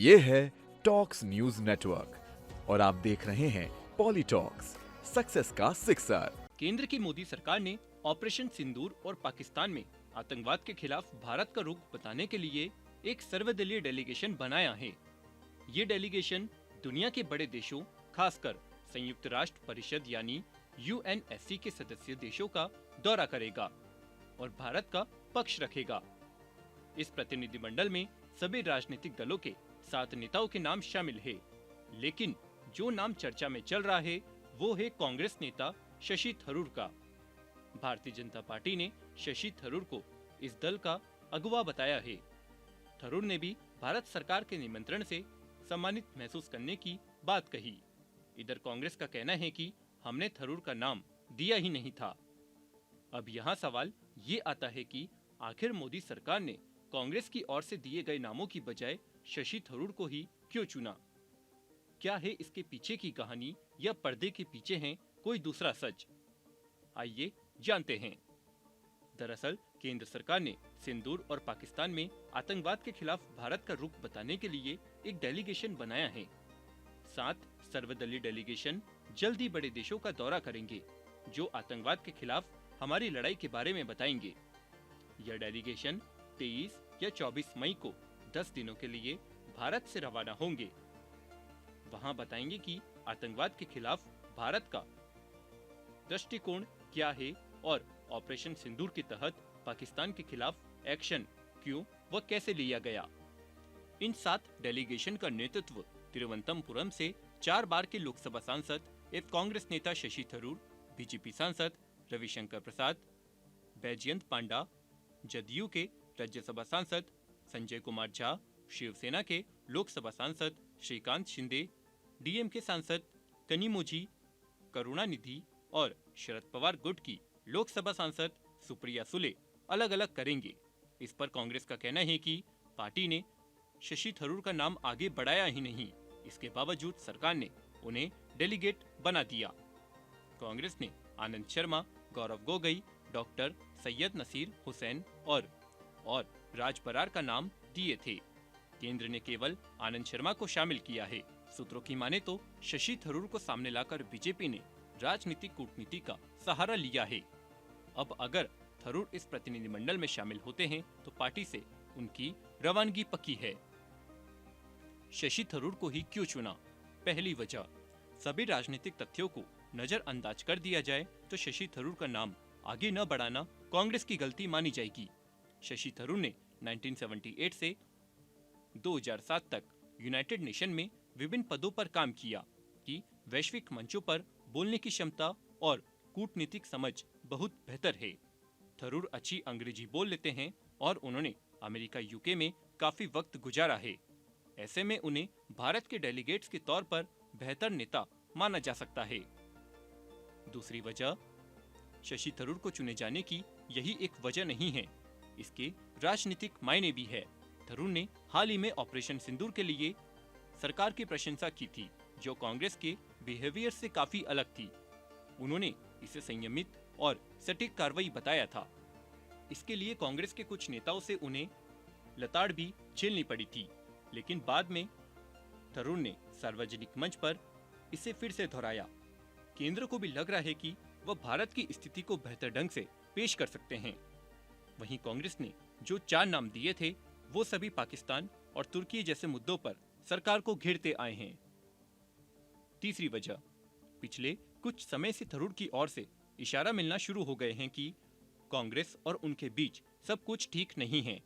ये है talks news network और आप देख रहे हैं पॉलीटॉक्स, सक्सेस का सिक्सर। केंद्र की मोदी सरकार ने ऑपरेशन सिंदूर और पाकिस्तान में आतंकवाद के खिलाफ भारत का रुख बताने के लिए एक सर्वदलीय डेलीगेशन बनाया है। ये डेलीगेशन दुनिया के बड़े देशों, खासकर संयुक्त राष्ट्र परिषद यानी UNSC के सदस्य देशों का दौरा करेगा और भारत का पक्ष रखेगा। इस प्रतिनिधिमंडल में सभी राजनीतिक दलों के 7 नेताओं के नाम शामिल है, लेकिन जो नाम चर्चा में चल रहा है वो है कांग्रेस नेता शशि थरूर का। भारतीय जनता पार्टी ने शशि थरूर को इस दल का अगुवा बताया है। थरूर ने भी भारत सरकार के निमंत्रण से सम्मानित महसूस करने की बात कही। इधर कांग्रेस का कहना है कि हमने थरूर का नाम दिया ही नहीं था। अब यहाँ सवाल ये आता है कि आखिर मोदी सरकार ने कांग्रेस की ओर से दिए गए नामों की बजाय शशि थरूर को ही क्यों चुना? क्या है इसके पीछे की कहानी या पर्दे के पीछे है कोई दूसरा सच? आइए जानते हैं। दरअसल केंद्र सरकार ने सिंदूर और पाकिस्तान में आतंकवाद के खिलाफ भारत का रुख बताने के लिए एक डेलीगेशन बनाया है। 7 सर्वदलीय डेलीगेशन जल्द ही बड़े देशों का दौरा करेंगे जो आतंकवाद के खिलाफ हमारी लड़ाई के बारे में बताएंगे। यह डेलीगेशन 23 या 24 मई को 10 दिनों के लिए भारत से रवाना होंगे। वहां बताएंगे कि आतंकवाद के खिलाफ भारत का दृष्टिकोण क्या है और ऑपरेशन सिंदूर के तहत पाकिस्तान के खिलाफ एक्शन क्यों व कैसे लिया गया। इन 7 डेलीगेशन का नेतृत्व तिरुवनंतपुरम से 4 बार के लोकसभा सांसद एवं कांग्रेस नेता शशि थरूर, बीजेपी सांसद रविशंकर प्रसाद, बैजयंत पांडा, जदयू के राज्यसभा सांसद संजय कुमार झा, शिवसेना के लोकसभा सांसद श्रीकांत शिंदे, DMK सांसद कनिमोझी करुणानिधि और शरद पवार गुट की लोकसभा सांसद सुप्रिया सुले अलग अलग करेंगे। इस पर कांग्रेस का कहना है कि पार्टी ने शशि थरूर का नाम आगे बढ़ाया ही नहीं, इसके बावजूद सरकार ने उन्हें डेलीगेट बना दिया। कांग्रेस ने आनंद शर्मा, गौरव गोगोई, डॉक्टर सैयद नसीर हुसैन और राज बरार का नाम दिए थे। केंद्र ने केवल आनंद शर्मा को शामिल किया है। सूत्रों की माने तो शशि थरूर को सामने लाकर बीजेपी ने राजनीतिक कूटनीति का सहारा लिया है। अब अगर थरूर इस प्रतिनिधिमंडल में शामिल होते हैं तो पार्टी से उनकी रवानगी पक्की है। शशि थरूर को ही क्यों चुना? पहली वजह, सभी राजनीतिक तथ्यों को नजरअंदाज कर दिया जाए तो शशि थरूर का नाम आगे न बढ़ाना कांग्रेस की गलती मानी जाएगी। शशि थरूर ने 1978 से 2007 तक यूनाइटेड नेशन में विभिन्न पदों पर काम किया कि वैश्विक मंचों पर बोलने की क्षमता और कूटनीतिक समझ बहुत बेहतर है। थरूर अच्छी अंग्रेजी बोल लेते हैं और उन्होंने अमेरिका UK में काफी वक्त गुजारा है। ऐसे में उन्हें भारत के डेलीगेट्स के तौर पर बेहतर नेता माना जा सकता है। दूसरी वजह, शशि थरूर को चुने जाने की यही एक वजह नहीं है, इसके राजनीतिक मायने भी है। थरूर ने हाल ही में ऑपरेशन सिंदूर के लिए सरकार की प्रशंसा की थी, जो कांग्रेस के बिहेवियर से काफी अलग थी। उन्होंने इसे संयमित और सटीक कार्रवाई बताया था। इसके लिए कांग्रेस के कुछ नेताओं से उन्हें लताड़ भी झेलनी पड़ी थी, लेकिन बाद में थरूर ने सार्वजनिक मंच पर इसे फिर से दोहराया। केंद्र को भी लग रहा है कि वह भारत की स्थिति को बेहतर ढंग से पेश कर सकते हैं। वहीं कांग्रेस ने जो 4 नाम दिए थे वो सभी पाकिस्तान और तुर्की जैसे मुद्दों पर सरकार को घेरते आए हैं। तीसरी वजह, पिछले कुछ समय से थरूर की ओर से इशारा मिलना शुरू हो गए हैं कि कांग्रेस और उनके बीच सब कुछ ठीक नहीं है।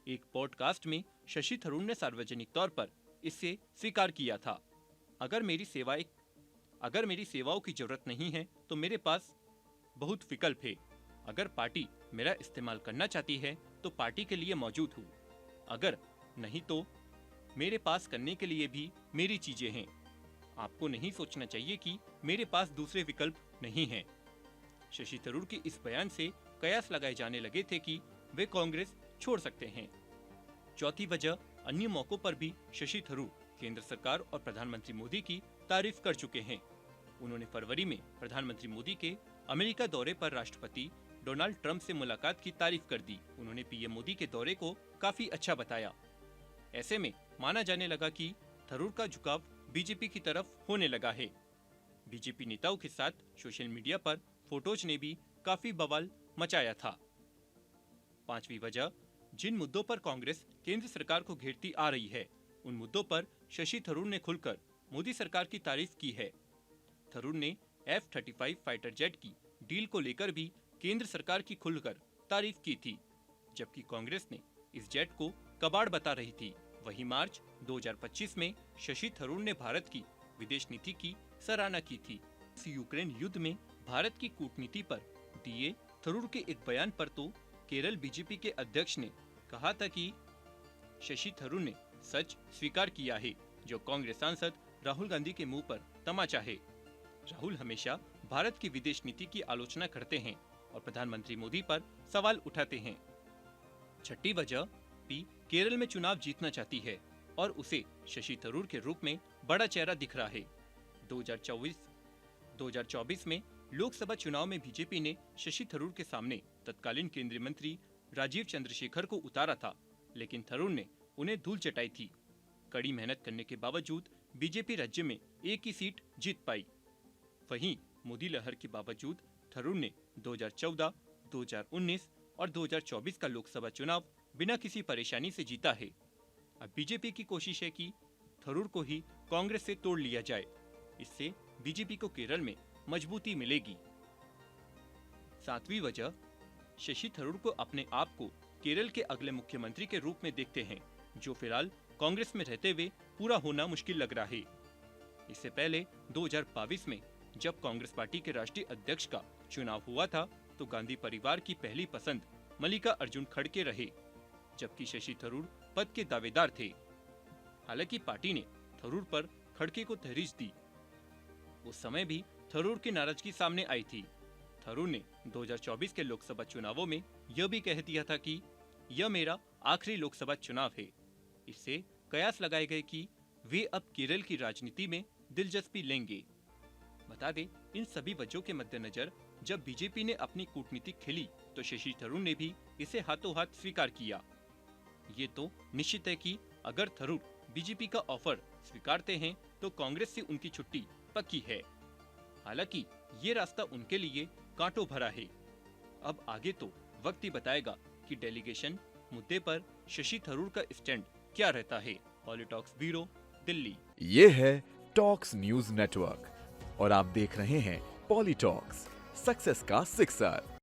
एक पॉडकास्ट में शशि थरूर ने सार्वजनिक तौर पर इससे स्वीकार किया था। अगर मेरी सेवाओं की जरूरत नहीं है तो मेरे पास बहुत विकल्प है। अगर पार्टी मेरा इस्तेमाल करना चाहती है तो पार्टी के लिए मौजूद हूँ, अगर नहीं तो मेरे पास करने के लिए भी मेरी चीजें हैं। आपको नहीं सोचना चाहिए कि मेरे पास दूसरे विकल्प नहीं हैं। शशि थरूर के इस बयान से कयास लगाए जाने लगे थे कि वे कांग्रेस छोड़ सकते हैं। चौथी वजह, अन्य मौकों पर भी शशि थरूर केंद्र सरकार और प्रधानमंत्री मोदी की तारीफ कर चुके हैं। उन्होंने फरवरी में प्रधानमंत्री मोदी के अमेरिका दौरे पर राष्ट्रपति डोनाल्ड ट्रंप से मुलाकात की तारीफ कर दी। उन्होंने PM मोदी के दौरे को काफी अच्छा बताया। ऐसे में माना जाने लगा कि थरूर का झुकाव बीजेपी की तरफ होने लगा है। बीजेपी नेताओं के साथ सोशल मीडिया पर फोटोज ने भी काफी बवाल मचाया था। पांचवी वजह, जिन मुद्दों पर कांग्रेस केंद्र सरकार को घेरती आ रही है, उन मुद्दों पर शशि थरूर ने खुलकर मोदी सरकार की तारीफ की है। थरूर ने F-35 फाइटर जेट की डील को लेकर भी केंद्र सरकार की खुलकर तारीफ की थी, जबकि कांग्रेस ने इस जेट को कबाड़ बता रही थी। वहीं मार्च 2025 में शशि थरूर ने भारत की विदेश नीति की सराहना की थी। इस यूक्रेन युद्ध में भारत की कूटनीति पर दिए थरूर के एक बयान पर तो केरल बीजेपी के अध्यक्ष ने कहा था कि शशि थरूर ने सच स्वीकार किया है जो कांग्रेस सांसद राहुल गांधी के मुंह पर तमाचा है। राहुल हमेशा भारत की विदेश नीति की आलोचना करते हैं और प्रधानमंत्री मोदी पर सवाल उठाते हैं। छठी वजह, पी केरल में चुनाव जीतना चाहती है और उसे शशि थरूर के रूप में बड़ा चेहरा दिख रहा है। 2024 में लोकसभा चुनाव में बीजेपी ने शशि थरूर के सामने तत्कालीन केंद्रीय मंत्री राजीव चंद्रशेखर को उतारा था, लेकिन थरूर ने उन्हें धूल चटाई थी। कड़ी मेहनत करने के बावजूद बीजेपी राज्य में एक ही सीट जीत पाई। वहीं मोदी लहर के बावजूद थरूर ने 2014, 2019 और 2024 का लोकसभा चुनाव बिना किसी परेशानी से जीता है। अब बीजेपी की कोशिश है कि थरूर को ही कांग्रेस से तोड़ लिया जाए। इससे बीजेपी को केरल में मजबूती मिलेगी। सातवीं वजह, शशि थरूर को अपने आप को केरल के अगले मुख्यमंत्री के रूप में देखते हैं, जो फिलहाल कांग्रेस में रहते हुए पूरा होना मुश्किल लग रहा है। इससे पहले 2022 में जब कांग्रेस पार्टी के राष्ट्रीय अध्यक्ष का चुनाव हुआ था, तो गांधी परिवार की पहली पसंद मल्लिकार्जुन खड़गे रहे, जबकि शशि थरूर पद के दावेदार थे। हालांकि पार्टी ने थरूर पर खड़गे को तहरीर दी। उस समय भी थरूर की नाराजगी सामने आई थी। थरूर ने 2024 के लोकसभा चुनावों में यह भी कह दिया था कि यह मेरा आखिरी लोकसभा चुनाव है। इससे कयास लगाए गए कि वे अब केरल की राजनीति में दिलचस्पी लेंगे। बता दें, इन सभी वजहों के मद्देनजर जब बीजेपी ने अपनी कूटनीति खेली, तो शशि थरूर ने भी इसे हाथों हाथ स्वीकार किया। ये तो निश्चित है कि अगर थरूर बीजेपी का ऑफर स्वीकारते हैं, तो कांग्रेस से उनकी छुट्टी पक्की है। हालांकि ये रास्ता उनके लिए कांटों भरा है। अब आगे तो वक्त ही बताएगा कि डेलीगेशन मुद्दे पर शशि थरूर का स्टैंड क्या रहता है। पॉलिटॉक्स ब्यूरो, दिल्ली। ये है टॉक्स न्यूज नेटवर्क और आप देख रहे हैं पॉलिटॉक्स, सक्सेस का सिक्सर।